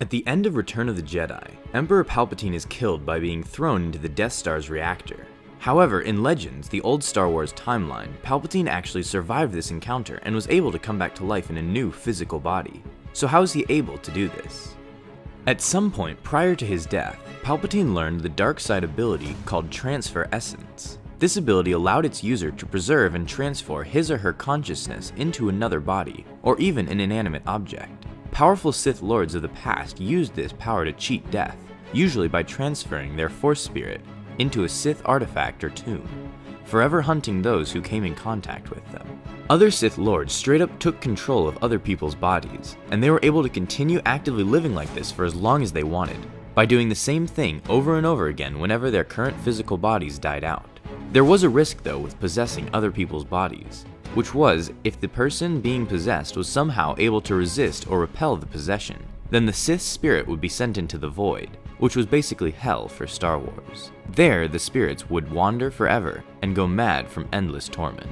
At the end of Return of the Jedi, Emperor Palpatine is killed by being thrown into the Death Star's reactor. However, in Legends, the old Star Wars timeline, Palpatine actually survived this encounter and was able to come back to life in a new physical body. So how is he able to do this? At some point prior to his death, Palpatine learned the dark side ability called Transfer Essence. This ability allowed its user to preserve and transfer his or her consciousness into another body, or even an inanimate object. Powerful Sith Lords of the past used this power to cheat death, usually by transferring their Force spirit into a Sith artifact or tomb, forever hunting those who came in contact with them. Other Sith Lords straight up took control of other people's bodies, and they were able to continue actively living like this for as long as they wanted, by doing the same thing over and over again whenever their current physical bodies died out. There was a risk though with possessing other people's bodies, which was if the person being possessed was somehow able to resist or repel the possession, then the Sith's spirit would be sent into the void, which was basically hell for Star Wars. There, the spirits would wander forever and go mad from endless torment.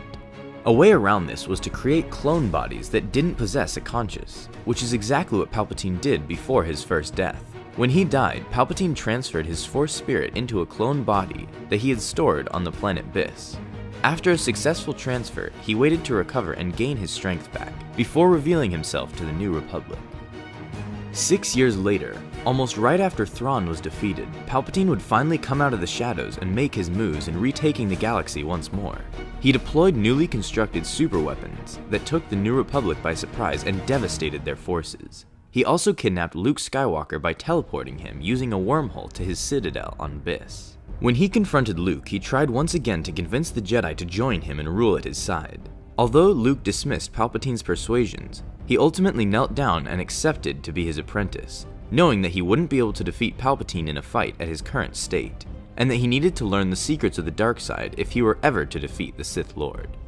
A way around this was to create clone bodies that didn't possess a conscience, which is exactly what Palpatine did before his first death. When he died, Palpatine transferred his Force spirit into a clone body that he had stored on the planet Biss. After a successful transfer, he waited to recover and gain his strength back, before revealing himself to the New Republic. 6 years later, almost right after Thrawn was defeated, Palpatine would finally come out of the shadows and make his moves in retaking the galaxy once more. He deployed newly constructed superweapons that took the New Republic by surprise and devastated their forces. He also kidnapped Luke Skywalker by teleporting him using a wormhole to his citadel on Biss. When he confronted Luke, he tried once again to convince the Jedi to join him and rule at his side. Although Luke dismissed Palpatine's persuasions, he ultimately knelt down and accepted to be his apprentice, knowing that he wouldn't be able to defeat Palpatine in a fight at his current state, and that he needed to learn the secrets of the dark side if he were ever to defeat the Sith Lord.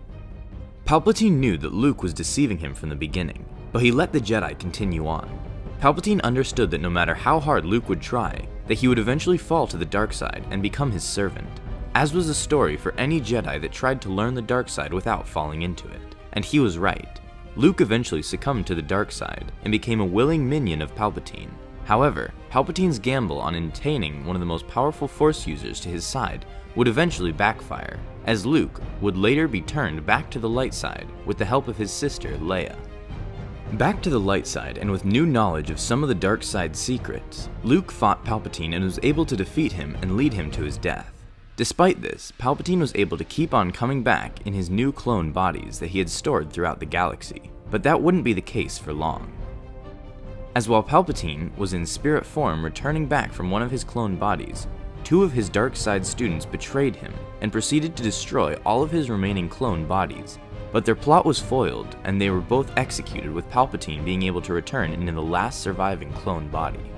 Palpatine knew that Luke was deceiving him from the beginning, but he let the Jedi continue on. Palpatine understood that no matter how hard Luke would try, that he would eventually fall to the dark side and become his servant, as was the story for any Jedi that tried to learn the dark side without falling into it. And he was right. Luke eventually succumbed to the dark side and became a willing minion of Palpatine. However, Palpatine's gamble on obtaining one of the most powerful Force users to his side would eventually backfire, as Luke would later be turned back to the light side with the help of his sister Leia. Back to the light side, and with new knowledge of some of the dark side's secrets, Luke fought Palpatine and was able to defeat him and lead him to his death. Despite this, Palpatine was able to keep on coming back in his new clone bodies that he had stored throughout the galaxy, but that wouldn't be the case for long. As while Palpatine was in spirit form returning back from one of his clone bodies, two of his dark side students betrayed him and proceeded to destroy all of his remaining clone bodies, but their plot was foiled and they were both executed with Palpatine being able to return into the last surviving clone body.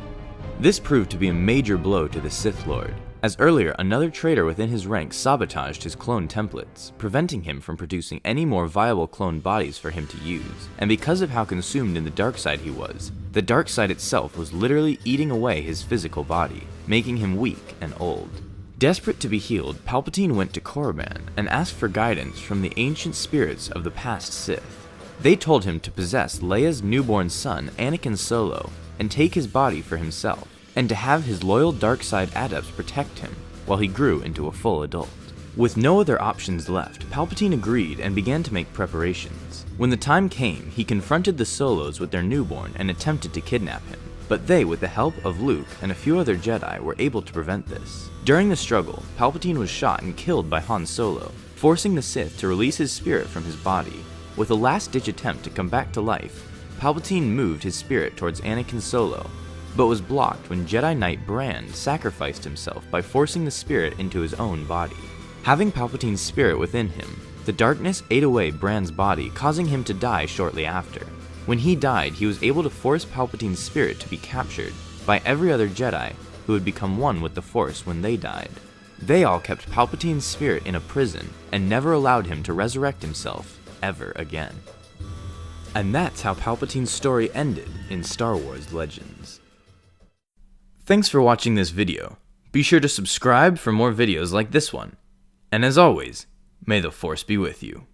This proved to be a major blow to the Sith Lord, as earlier another traitor within his ranks sabotaged his clone templates, preventing him from producing any more viable clone bodies for him to use, and because of how consumed in the dark side he was, the dark side itself was literally eating away his physical body, making him weak and old. Desperate to be healed, Palpatine went to Korriban and asked for guidance from the ancient spirits of the past Sith. They told him to possess Leia's newborn son, Anakin Solo, and take his body for himself, and to have his loyal dark side adepts protect him while he grew into a full adult. With no other options left, Palpatine agreed and began to make preparations. When the time came, he confronted the Solos with their newborn and attempted to kidnap him, but they, with the help of Luke and a few other Jedi, were able to prevent this. During the struggle, Palpatine was shot and killed by Han Solo, forcing the Sith to release his spirit from his body. With a last-ditch attempt to come back to life, Palpatine moved his spirit towards Anakin Solo, but was blocked when Jedi Knight Brand sacrificed himself by forcing the spirit into his own body. Having Palpatine's spirit within him, the darkness ate away Brand's body, causing him to die shortly after. When he died, he was able to force Palpatine's spirit to be captured by every other Jedi who had become one with the Force when they died. They all kept Palpatine's spirit in a prison and never allowed him to resurrect himself ever again. And that's how Palpatine's story ended in Star Wars Legends. Thanks for watching this video. Be sure to subscribe for more videos like this one. And as always, may the Force be with you.